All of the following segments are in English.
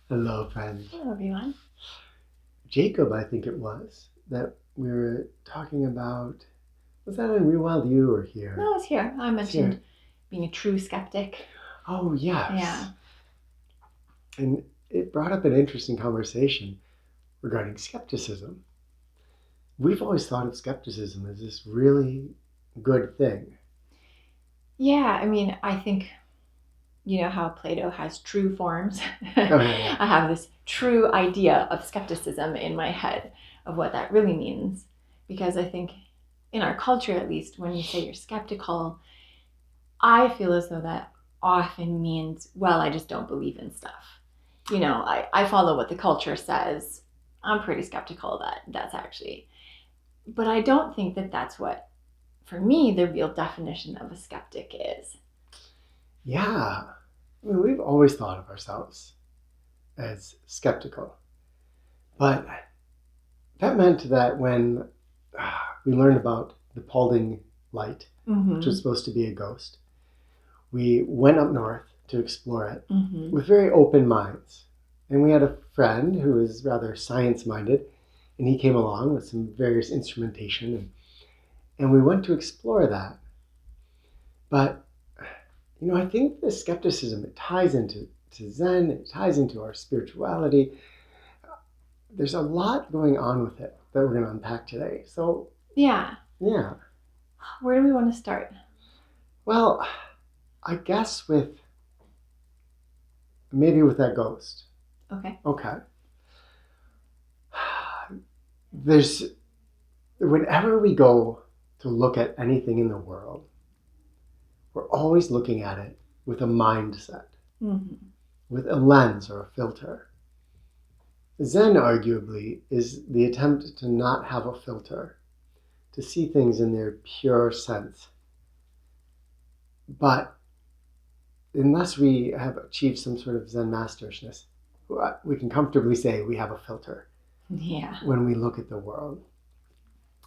Hello, friends. Hello, everyone. Jacob, I think it was, that we were talking about. Was that in Rewild You or here? No, it's here. I It's here. mentioned being a true skeptic. Oh, yes. Yeah. And it brought up an interesting conversation regarding skepticism. We've always thought of skepticism as this really good thing. Yeah, I mean, I think, you know how Plato has true forms? Oh, yeah. I have this true idea of skepticism in my head of what that really means. Because I think, in our culture at least, when you say you're skeptical, I feel as though that often means, well, I just don't believe in stuff. I follow what the culture says. I'm pretty skeptical that that's actually. But I don't think that that's what, for me, the real definition of a skeptic is. Yeah. I mean, we've always thought of ourselves as skeptical. But that meant that when we learned about the Paulding light, which was supposed to be a ghost, we went up north to explore it with very open minds. And we had a friend who was rather science minded, and he came along with some various instrumentation, and we went to explore that. But, I think the skepticism, it ties into Zen, it ties into our spirituality. There's a lot going on with it that we're going to unpack today. So, Yeah. yeah. Where do we want to start? Well, I guess maybe with that ghost. Okay. Okay. Whenever we go to look at anything in the world, we're always looking at it with a mindset, with a lens or a filter. Zen, arguably, is the attempt to not have a filter, to see things in their pure sense. But unless we have achieved some sort of Zen mastersness, we can comfortably say we have a filter when we look at the world.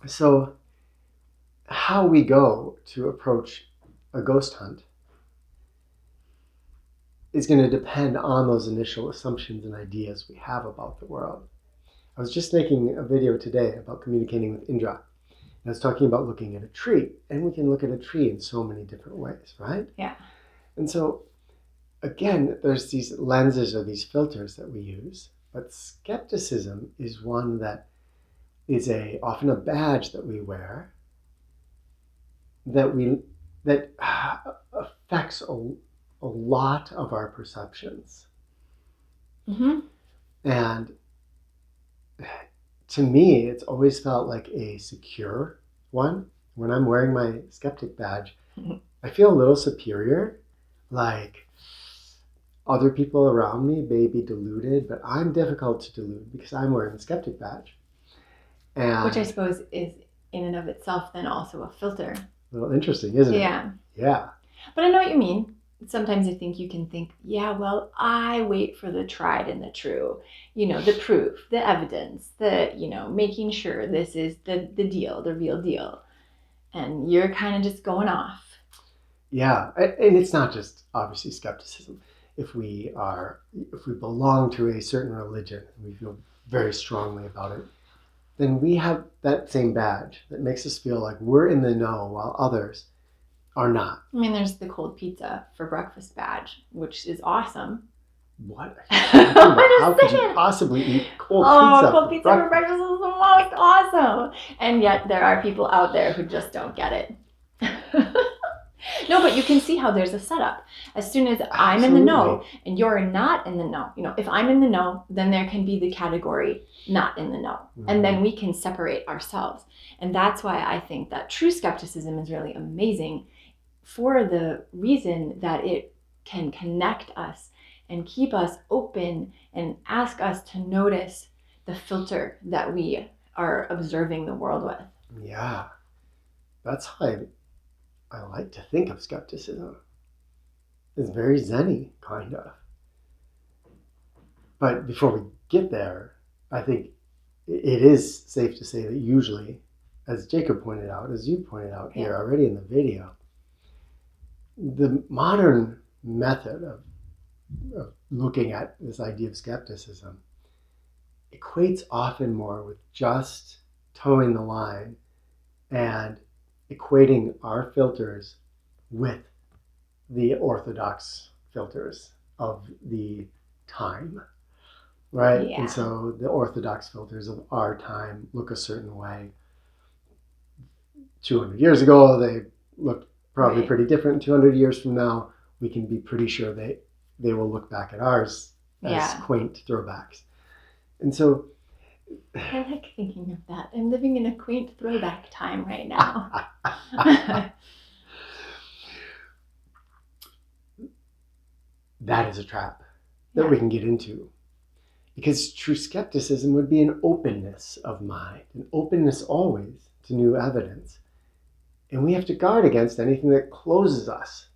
So, how we go to approach a ghost hunt is going to depend on those initial assumptions and ideas we have about the world. I was just making a video today about communicating with Indra. And I was talking about looking at a tree, and we can look at a tree in so many different ways, right? Yeah. And so, again, there's these lenses or these filters that we use, but skepticism is one that is often a badge that we wear that affects a lot of our perceptions. And to me, it's always felt like a secure one. When I'm wearing my skeptic badge, I feel a little superior, like other people around me may be deluded, but I'm difficult to delude because I'm wearing the skeptic badge. Which I suppose is in and of itself then also a filter. A little interesting, isn't it? Yeah. Yeah. But I know what you mean. Sometimes I think you can think, yeah, well, I wait for the tried and the true, the proof, the evidence, making sure this is the deal, the real deal. And you're kind of just going off. Yeah, and it's not just obviously skepticism. If we belong to a certain religion, and we feel very strongly about it, then we have that same badge that makes us feel like we're in the know while others are not. I mean, there's the cold pizza for breakfast badge, which is awesome. What? How could you possibly eat cold pizza? Cold pizza for breakfast is the most awesome. And yet there are people out there who just don't get it. No, but you can see how there's a setup. As soon as I'm in the know and you're not in the know, if I'm in the know, then there can be the category not in the know. And then we can separate ourselves. And that's why I think that true skepticism is really amazing, for the reason that it can connect us and keep us open and ask us to notice the filter that we are observing the world with. Yeah, that's how I like to think of skepticism. It's very zen-y, kind of. But before we get there, I think it is safe to say that usually, as Jacob pointed out, as you pointed out here already in the video, the modern method of looking at this idea of skepticism equates often more with just towing the line and equating our filters with the orthodox filters of the time, right? Yeah. And so the orthodox filters of our time look a certain way. 200 years ago, they looked probably pretty different. 200 years from now, we can be pretty sure they will look back at ours as quaint throwbacks. And so I like thinking of that. I'm living in a quaint throwback time right now. that is a trap that we can get into. Because true skepticism would be an openness of mind, an openness always to new evidence. And we have to guard against anything that closes us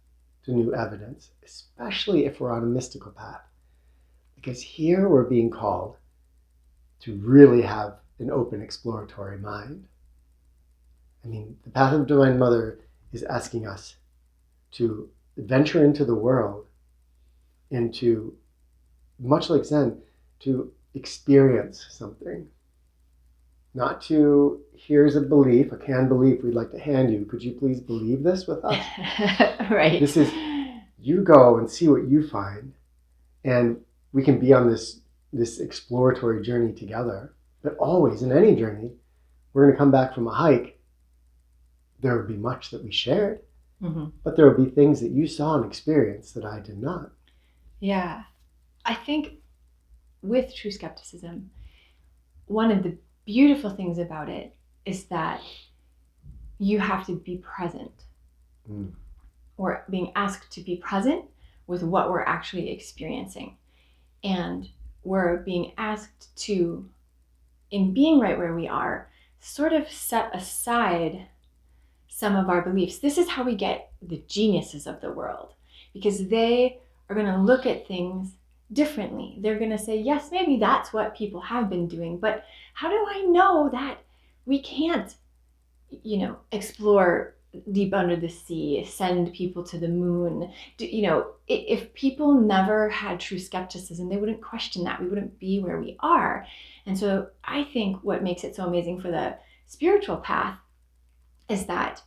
to new evidence, especially if we're on a mystical path. Because here we're being called to really have an open, exploratory mind. I mean, the path of Divine Mother is asking us to venture into the world and to, much like Zen, to experience something. Not to, here's a belief, a canned belief we'd like to hand you. Could you please believe this with us? Right. This is, you go and see what you find. And we can be on this exploratory journey together. But always, in any journey, we're going to come back from a hike. There would be much that we shared. Mm-hmm. But there would be things that you saw and experienced that I did not. Yeah. I think with true skepticism, one of the beautiful things about it is that you have to be present. Or being asked to be present with what we're actually experiencing. And we're being asked to, in being right where we are, sort of set aside some of our beliefs. This is how we get the geniuses of the world, because they are going to look at things differently. They're going to say, yes, maybe that's what people have been doing, but how do I know that we can't, explore deep under the sea, send people to the moon? If people never had true skepticism, they wouldn't question that. We wouldn't be where we are. And so I think what makes it so amazing for the spiritual path is that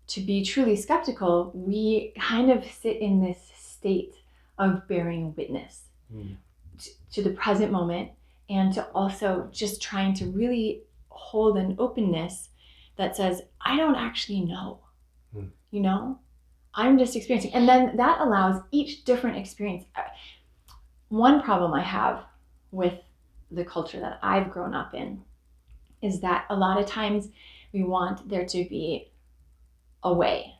to be truly skeptical, we kind of sit in this state of bearing witness to the present moment, and to also just trying to really hold an openness that says, I don't actually know, I'm just experiencing. And then that allows each different experience. One problem I have with the culture that I've grown up in is that a lot of times we want there to be a way,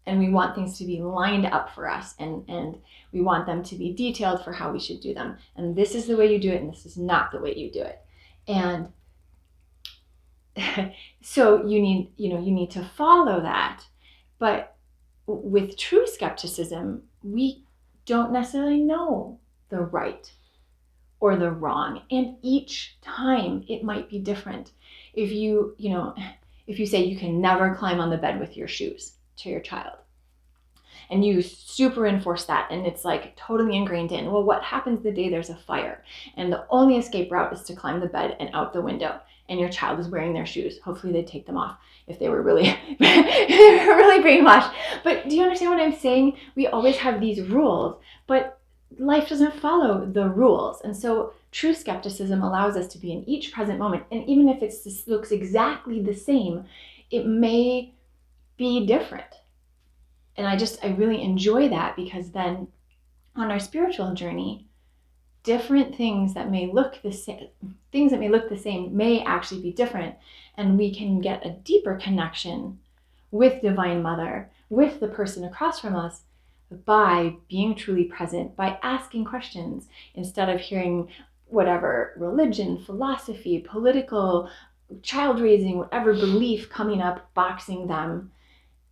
and we want things to be lined up for us, and we want them to be detailed for how we should do them. And this is the way you do it, and this is not the way you do it. And so you need to follow that. But with true skepticism, we don't necessarily know the right or the wrong, and each time it might be different. If you say you can never climb on the bed with your shoes to your child, and you super enforce that, and it's like totally ingrained in, well, what happens the day there's a fire and the only escape route is to climb the bed and out the window, and your child is wearing their shoes? Hopefully they'd take them off if they were really really brainwashed. But do you understand what I'm saying? We always have these rules, but life doesn't follow the rules. And so true skepticism allows us to be in each present moment, and even if it looks exactly the same, it may be different. And I really enjoy that, because then on our spiritual journey, different things that may look the same may actually be different, and we can get a deeper connection with Divine Mother, with the person across from us, by being truly present, by asking questions instead of hearing whatever religion, philosophy, political, child raising, whatever belief coming up, boxing them,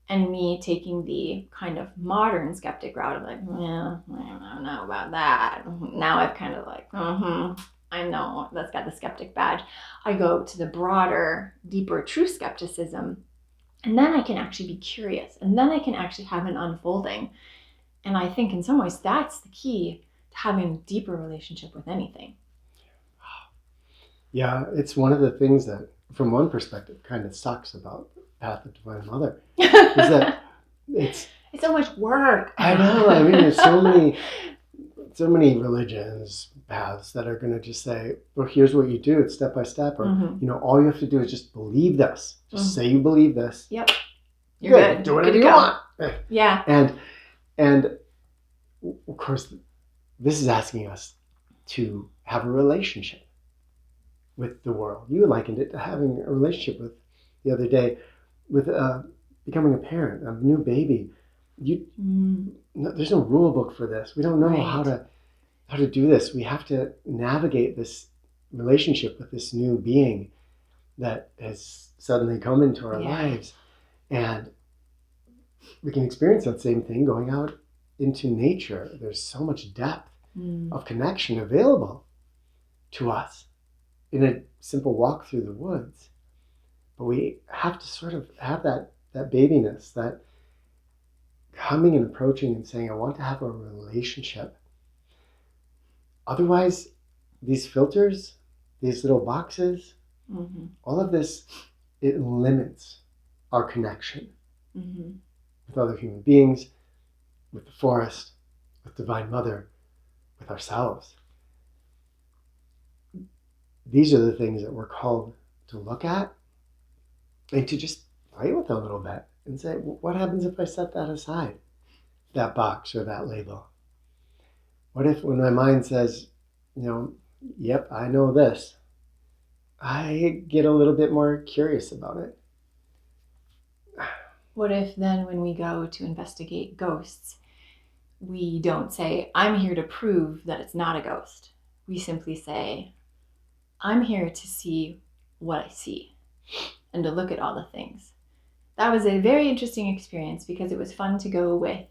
and me taking the kind of modern skeptic route of like, yeah, I don't know about that. Now I've kind of like, I know, that's got the skeptic badge. I go to the broader, deeper, true skepticism, and then I can actually be curious, and then I can actually have an unfolding. And I think in some ways that's the key having a deeper relationship with anything. Yeah, it's one of the things that, from one perspective, kind of sucks about Path of Divine Mother is that it's so much work. I know. I mean, there's so many religions, paths that are going to just say, well, here's what you do. It's step by step. Or, all you have to do is just believe this. Just say you believe this. Yep. You're good. Do whatever you want. Yeah. And of course, this is asking us to have a relationship with the world. You likened it to having a relationship with, the other day, with becoming a parent, a new baby. There's no rule book for this. We don't know how to do this. We have to navigate this relationship with this new being that has suddenly come into our lives. And we can experience that same thing going out into nature. There's so much depth of connection available to us in a simple walk through the woods. But we have to sort of have that babiness, that coming and approaching and saying, I want to have a relationship. Otherwise, these filters, these little boxes, all of this, it limits our connection with other human beings, with the forest, with Divine Mother, with ourselves. These are the things that we're called to look at and to just play with a little bit and say, what happens if I set that aside, that box or that label? What if when my mind says, yep, I know this, I get a little bit more curious about it? What if then when we go to investigate ghosts, we don't say, I'm here to prove that it's not a ghost. We simply say, I'm here to see what I see and to look at all the things. That was a very interesting experience because it was fun to go with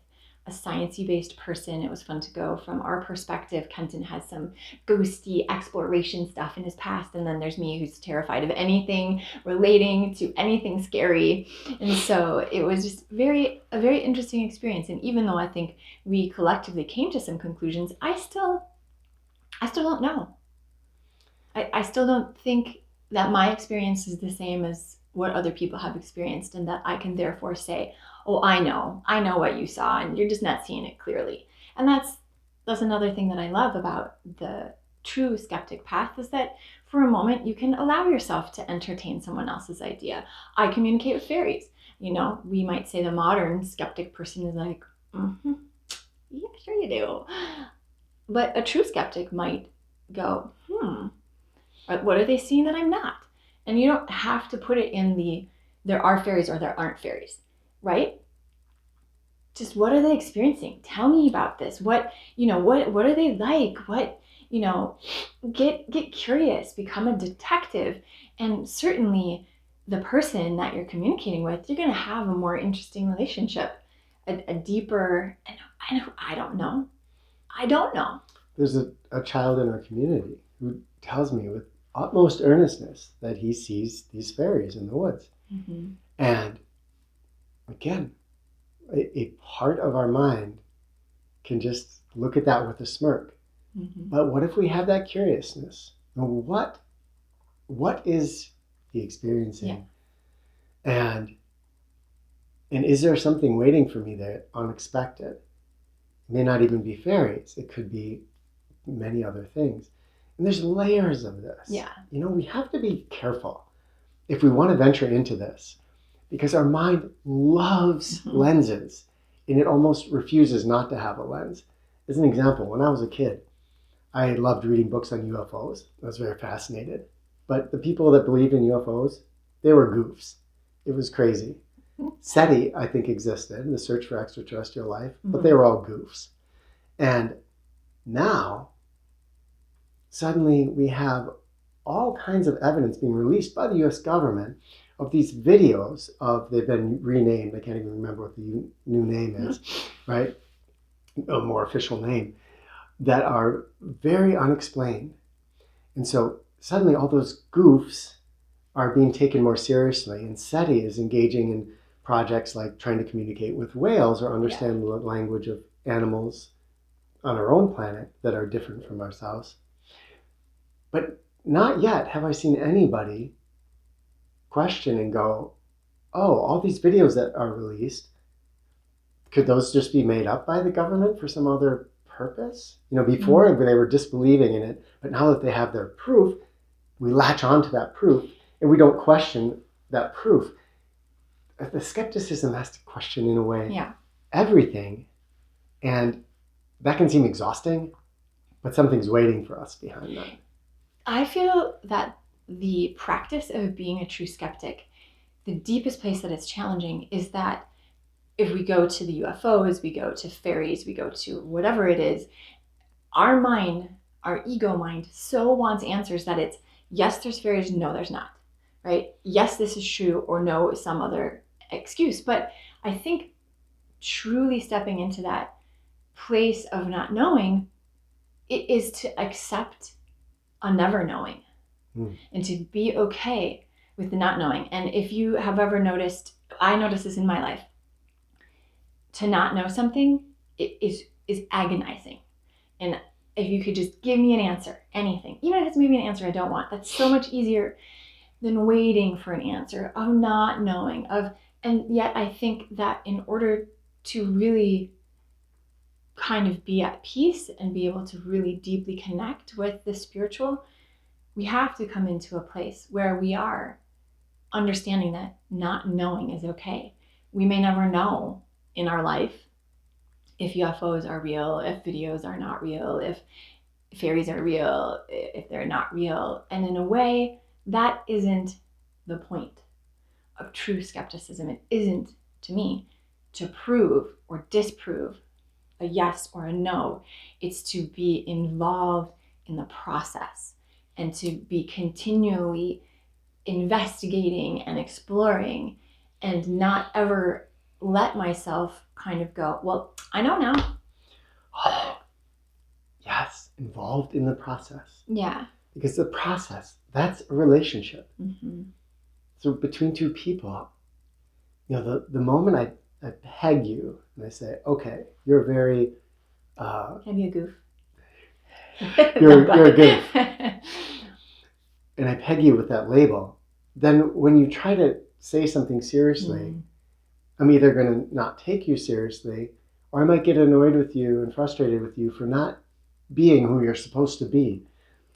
a sciencey based person. It was fun to go from our perspective. Kenton has some ghosty exploration stuff in his past, and then there's me who's terrified of anything relating to anything scary. And so it was just a very interesting experience. And even though I think we collectively came to some conclusions, I still don't know. I still don't think that my experience is the same as what other people have experienced, and that I can therefore say, oh, I know what you saw, and you're just not seeing it clearly. And that's another thing that I love about the true skeptic path, is that for a moment you can allow yourself to entertain someone else's idea. I communicate with fairies. We might say the modern skeptic person is like, yeah, sure you do. But a true skeptic might go, what are they seeing that I'm not? And you don't have to put it in there are fairies or there aren't fairies, right? Just what are they experiencing? Tell me about this. What are they like? Get curious, become a detective. And certainly the person that you're communicating with, you're going to have a more interesting relationship, a deeper, I don't know. There's a child in our community who tells me with utmost earnestness that he sees these fairies in the woods. And again, a part of our mind can just look at that with a smirk. But what if we have that curiousness? What is he experiencing? And is there something waiting for me there unexpected? It may not even be fairies. It could be many other things. And there's layers of this. We have to be careful if we want to venture into this, because our mind loves lenses, and it almost refuses not to have a lens. As an example, when I was a kid, I loved reading books on UFOs. I was very fascinated. But the people that believed in UFOs, they were goofs. It was crazy. SETI, I think, existed, the search for extraterrestrial life, but they were all goofs. And now, suddenly we have all kinds of evidence being released by the US government of these videos they've been renamed. I can't even remember what the new name is, right? A more official name, that are very unexplained. And so suddenly all those goofs are being taken more seriously. And SETI is engaging in projects like trying to communicate with whales or understand the language of animals on our own planet that are different from ourselves. But not yet have I seen anybody question and go, oh, all these videos that are released, could those just be made up by the government for some other purpose? Before when they were disbelieving in it, but now that they have their proof, we latch onto that proof and we don't question that proof. The skepticism has to question, in a way, everything. And that can seem exhausting, but something's waiting for us behind that. I feel that the practice of being a true skeptic, the deepest place that it's challenging is that if we go to the UFOs, we go to fairies, we go to whatever it is, our mind, our ego mind, so wants answers that it's yes, there's fairies, no, there's not, right? Yes, this is true, or no, some other excuse. But I think truly stepping into that place of not knowing, it is to accept a never knowing and to be okay with the not knowing. And if you have ever noticed, I noticed this in my life, to not know something is agonizing. And if you could just give me an answer, anything, even if it's maybe an answer I don't want, that's so much easier than waiting for an answer, of not knowing, and yet I think that in order to really kind of be at peace and be able to really deeply connect with the spiritual, we have to come into a place where we are understanding that not knowing is okay. We may never know in our life if UFOs are real, if videos are not real, if fairies are real, if they're not real. And in a way, that isn't the point of true skepticism. It isn't, to me, to prove or disprove a yes or a no. It's to be involved in the process and to be continually investigating and exploring, and not ever let myself kind of go, well, I know now. Oh, yes, involved in the process. Yeah. Because the process, that's a relationship. Mm-hmm. So between two people, the moment I peg you and I say, okay, you're very... Can be a goof. you're a goof. And I peg you with that label, then when you try to say something seriously, I'm either going to not take you seriously, or I might get annoyed with you and frustrated with you for not being who you're supposed to be.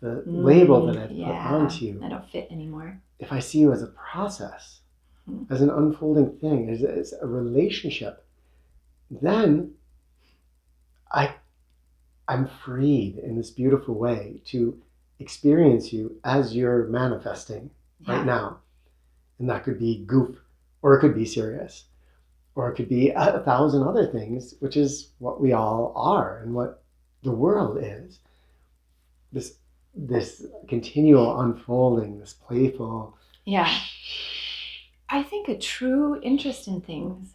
The label that I've put onto you, I don't fit anymore. If I see you as a process, as an unfolding thing, as a relationship, then I'm freed in this beautiful way to experience you as you're manifesting right now. And that could be goof, or it could be serious, or it could be 1,000 other things, which is what we all are and what the world is. This continual unfolding, this playful... Yeah. I think a true interest in things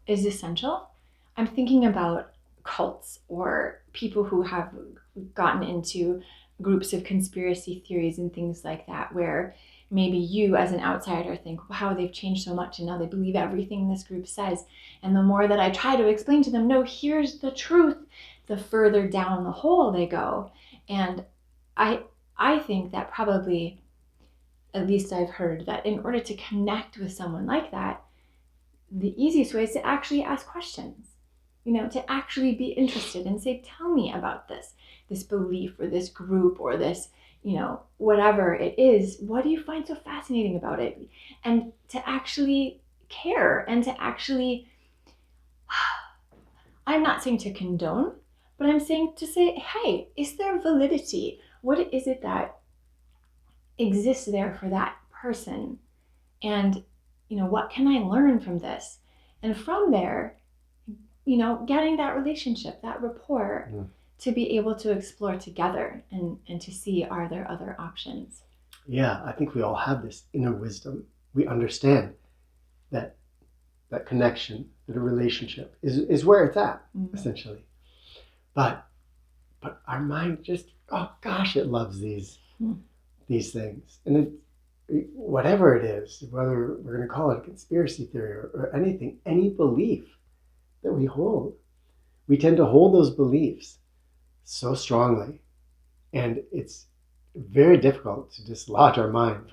is essential. I'm thinking about cults or people who have gotten into groups of conspiracy theories and things like that, where maybe you as an outsider think, wow, they've changed so much and now they believe everything this group says. And the more that I try to explain to them, no, here's the truth, the further down the hole they go. And I think that probably, at least I've heard, that in order to connect with someone like that, the easiest way is to actually ask questions, to actually be interested and say, tell me about this belief or this group or this, whatever it is. What do you find so fascinating about it? And to actually care and to actually, I'm not saying to condone, but I'm saying to say, hey, is there validity? What is it that exists there for that person? And, what can I learn from this? And from there, getting that relationship, that rapport, to be able to explore together and to see, are there other options? Yeah, I think we all have this inner wisdom. We understand that connection, that a relationship is where it's at, essentially. But our mind just, oh gosh, it loves these things. And whatever it is, whether we're going to call it a conspiracy theory or anything, any belief that we hold, we tend to hold those beliefs so strongly. And it's very difficult to dislodge our mind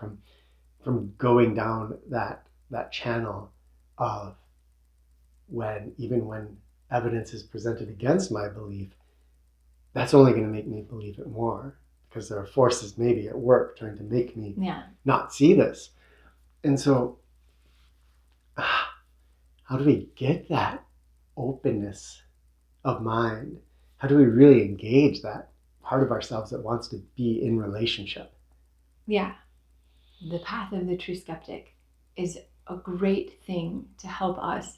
from going down that channel of even when evidence is presented against my belief, that's only going to make me believe it more, because there are forces maybe at work trying to make me not see this. And so how do we get that openness of mind? How do we really engage that part of ourselves that wants to be in relationship? Yeah. The path of the true skeptic is a great thing to help us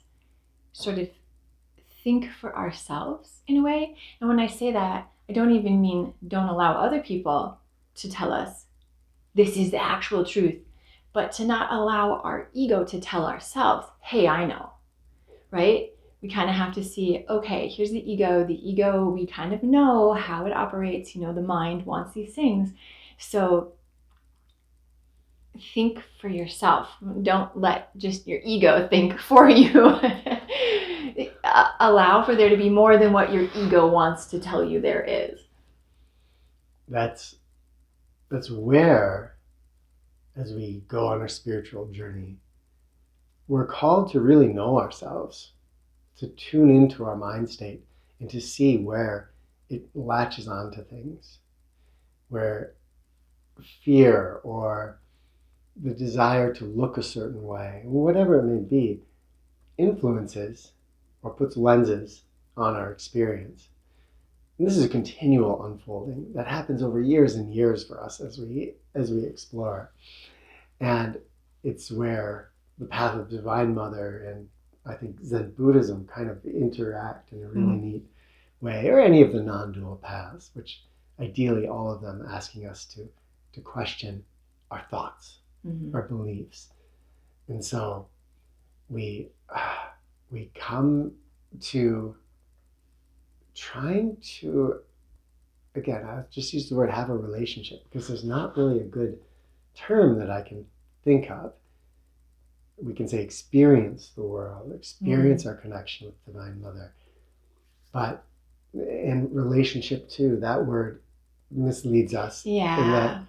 sort of think for ourselves in a way. And when I say that, I don't even mean don't allow other people to tell us this is the actual truth, but to not allow our ego to tell ourselves, hey, I know, right? We kind of have to see, okay, here's the ego. The ego, we kind of know how it operates. The mind wants these things. So think for yourself. Don't let just your ego think for you. Allow for there to be more than what your ego wants to tell you there is. That's where, as we go on our spiritual journey, we're called to really know ourselves, to tune into our mind state and to see where it latches onto things, where fear or the desire to look a certain way, whatever it may be, influences or puts lenses on our experience. And this is a continual unfolding that happens over years and years for us as we explore. And it's where the path of Divine Mother and I think Zen Buddhism kind of interact in a really neat way, or any of the non-dual paths, which ideally all of them asking us to question our thoughts, our beliefs. And so we come to trying to, again, I just use the word have a relationship, because there's not really a good term that I can think of. We can say experience the world, experience our connection with Divine Mother. But in relationship too, that word misleads us in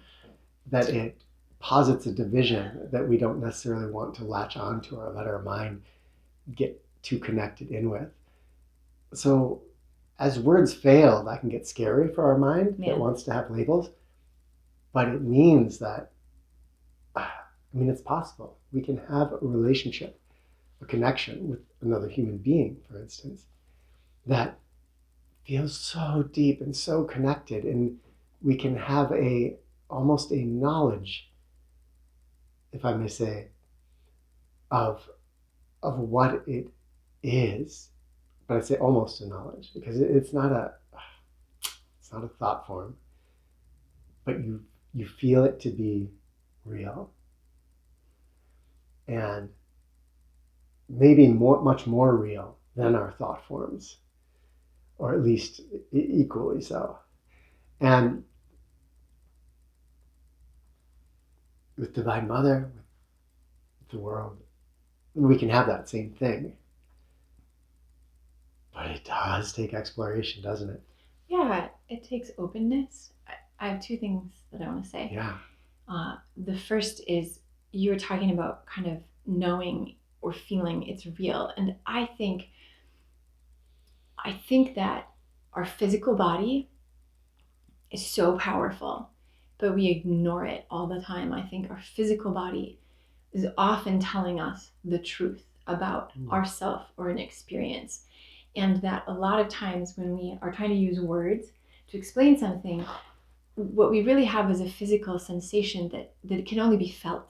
that it posits a division that we don't necessarily want to latch onto or let our mind get too connected in with. So as words fail, that can get scary for our mind that wants to have labels. But it means that, it's possible. We can have a relationship, a connection with another human being, for instance, that feels so deep and so connected. And we can have almost a knowledge, if I may say, of what it is. But I say almost a knowledge, because it's not a thought form, but you feel it to be real. And maybe much more real than our thought forms, or at least equally so. And with Divine Mother, with the world, we can have that same thing. But it does take exploration, doesn't it? Yeah, it takes openness. I have two things that I want to say. Yeah. The first is you were talking about kind of knowing or feeling it's real. And I think that our physical body is so powerful, but we ignore it all the time. I think our physical body is often telling us the truth about ourself or an experience. And that a lot of times when we are trying to use words to explain something, what we really have is a physical sensation that can only be felt.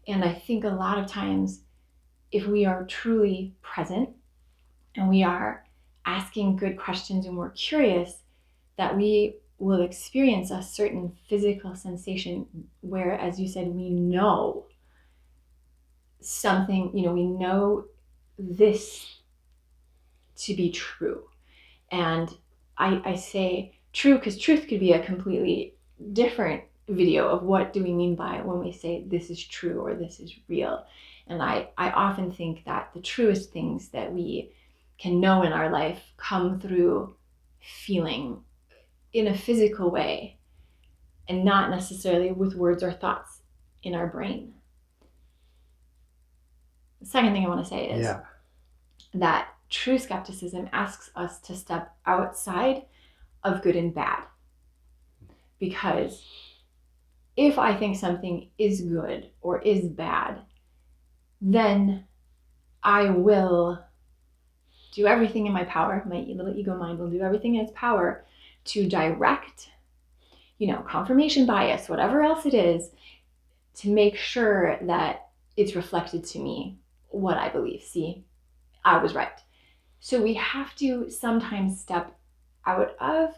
And I think a lot of times, if we are truly present and we are asking good questions and we're curious, that we will experience a certain physical sensation where, as you said, we know something, we know this to be true. And I say true because truth could be a completely different video of what do we mean by when we say this is true or this is real. And I often think that the truest things that we can know in our life come through feeling in a physical way and not necessarily with words or thoughts in our brain. The second thing I want to say is that true skepticism asks us to step outside of good and bad. Because if I think something is good or is bad, then I will do everything in my power. My little ego mind will do everything in its power to direct, confirmation bias, whatever else it is, to make sure that it's reflected to me what I believe. See, I was right. So we have to sometimes step out of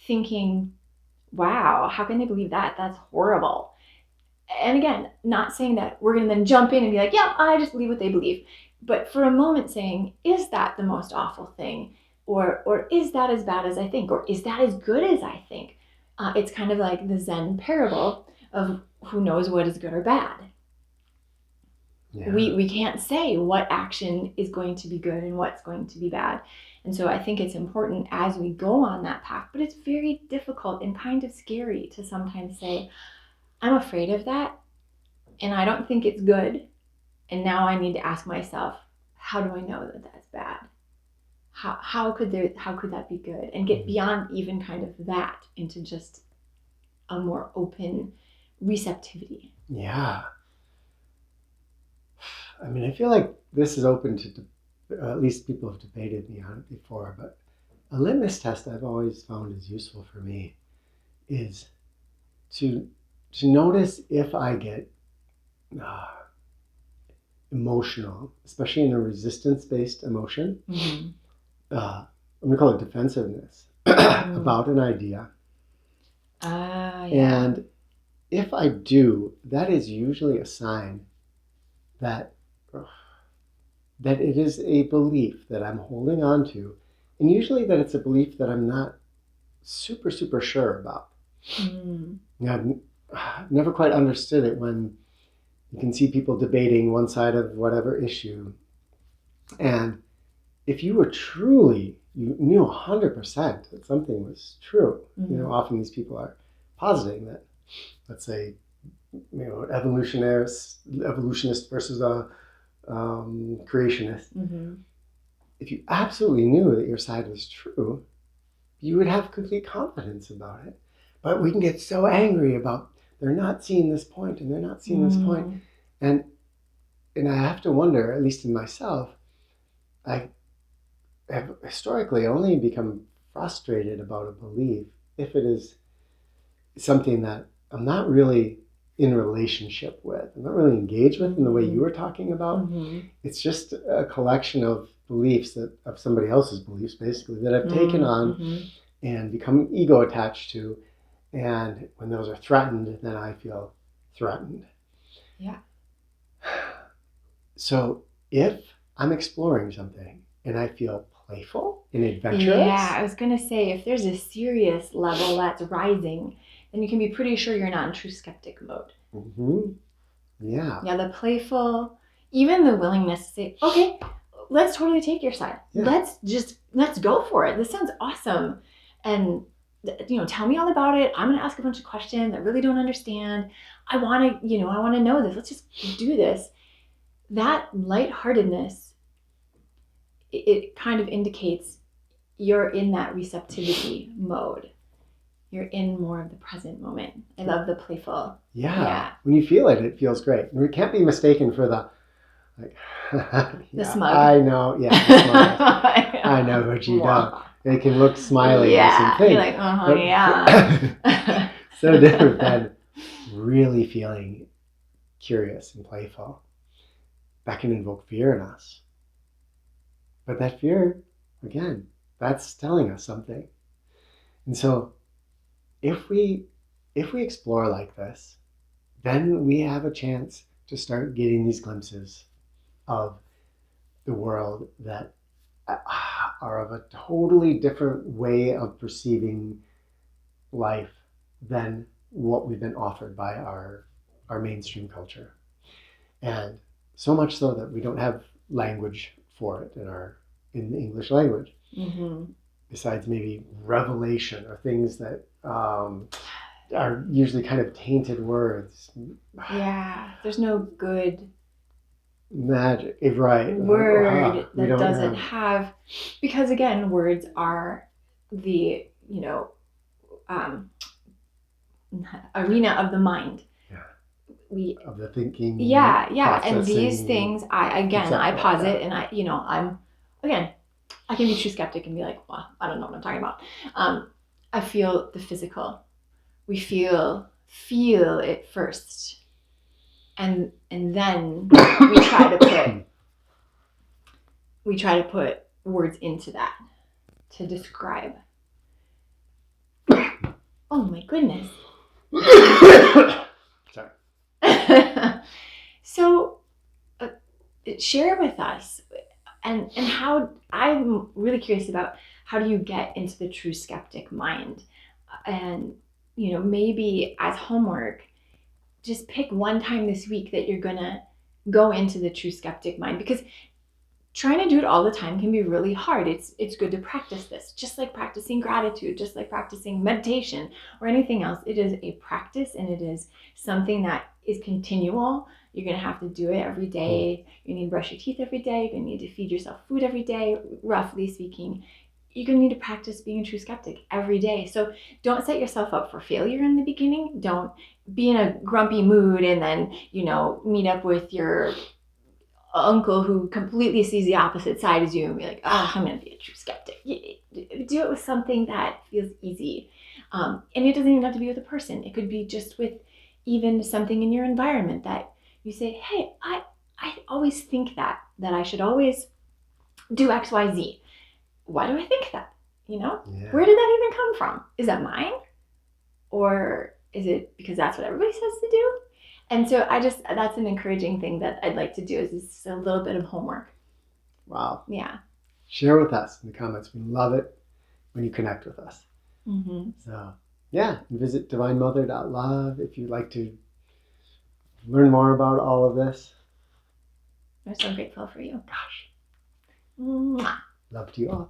thinking, wow, how can they believe that? That's horrible. And again, not saying that we're going to then jump in and be like, yeah, I just believe what they believe. But for a moment saying, is that the most awful thing? Or is that as bad as I think? Or is that as good as I think? It's kind of like the Zen parable of who knows what is good or bad. Yeah. We can't say what action is going to be good and what's going to be bad. And so I think it's important as we go on that path, but it's very difficult and kind of scary to sometimes say, I'm afraid of that and I don't think it's good. And now I need to ask myself, how do I know that that's bad? How could that be good? And get beyond even kind of that into just a more open receptivity. Yeah. I mean, I feel like this is open to, at least people have debated me on it before, but a litmus test I've always found is useful for me is to notice if I get emotional, especially in a resistance-based emotion. Mm-hmm. I'm going to call it defensiveness about an idea. Yeah. And if I do, that is usually a sign that it is a belief that I'm holding on to, and usually that it's a belief that I'm not super, super sure about. Mm. I've never quite understood it when you can see people debating one side of whatever issue, and if you were truly, you knew 100% that something was true, mm-hmm. Often these people are positing that, let's say, evolutionist versus a creationist. Mm-hmm. If you absolutely knew that your side was true, you would have complete confidence about it. But we can get so angry about they're not seeing this point and they're not seeing this point. And I have to wonder, at least in myself, I have historically only become frustrated about a belief if it is something that I'm not really in relationship with. I'm not really engaged with in the way you were talking about. Mm-hmm. It's just a collection of beliefs of somebody else's beliefs, basically, that I've taken on and become ego attached to. And when those are threatened, then I feel threatened. Yeah. So if I'm exploring something and I feel playful and adventurous. Yeah, I was going to say, if there's a serious level that's rising, then you can be pretty sure you're not in true skeptic mode. Mm-hmm. Yeah. Yeah, the playful, even the willingness to say, okay, let's totally take your side. Yeah. Let's go for it. This sounds awesome. And, tell me all about it. I'm going to ask a bunch of questions. I really don't understand. I want to know this. Let's just do this. That lightheartedness, it kind of indicates you're in that receptivity mode. You're in more of the present moment. I love the playful. Yeah. When you feel it, it feels great. And it can't be mistaken for the, the smug. I know. Yeah. The smug. I know what you do. It can look smiley. Yeah. You're like, yeah. So different than really feeling curious and playful. That can invoke fear in us. But that fear, again, that's telling us something. And so if we explore like this, then we have a chance to start getting these glimpses of the world that are of a totally different way of perceiving life than what we've been offered by our mainstream culture. And so much so that we don't have language for it in the English language. Mm-hmm. besides maybe revelation or things that are usually kind of tainted words. Yeah, there's no good Magic, right? word We that don't doesn't have, because again, words are the, um, arena of the mind. Yeah. We Of the thinking. yeah, and these things, I posit, and I'm again, I can be true skeptic and be like, well, I don't know what I'm talking about. I feel the physical. We feel it first, and then we try to put words into that to describe. Oh my goodness. Sorry. So, share with us, and how, I'm really curious about, how do you get into the true skeptic mind? And maybe as homework, just pick one time this week that you're gonna go into the true skeptic mind, because trying to do it all the time can be really hard. It's good to practice this, just like practicing gratitude, just like practicing meditation or anything else. It is a practice, and it is something that is continual. You're going to have to do it every day. You need to brush your teeth every day. You're going to need to feed yourself food every day, roughly speaking. You're going to need to practice being a true skeptic every day. So don't set yourself up for failure in the beginning. Don't be in a grumpy mood and then, meet up with your uncle who completely sees the opposite side as you and be like, I'm going to be a true skeptic. Do it with something that feels easy. And it doesn't even have to be with a person. It could be just with even something in your environment that you say, hey, I always think that I should always do X, Y, Z. Why do I think that? Yeah. Where did that even come from? Is that mine? Or is it because that's what everybody says to do? And so that's an encouraging thing that I'd like to do, is just a little bit of homework. Wow. Yeah. Share with us in the comments. We love it when you connect with us. Mm-hmm. So, yeah, visit divinemother.love if you'd like to learn more about all of this. I'm so grateful for you. Gosh. Mwah. Love to you all.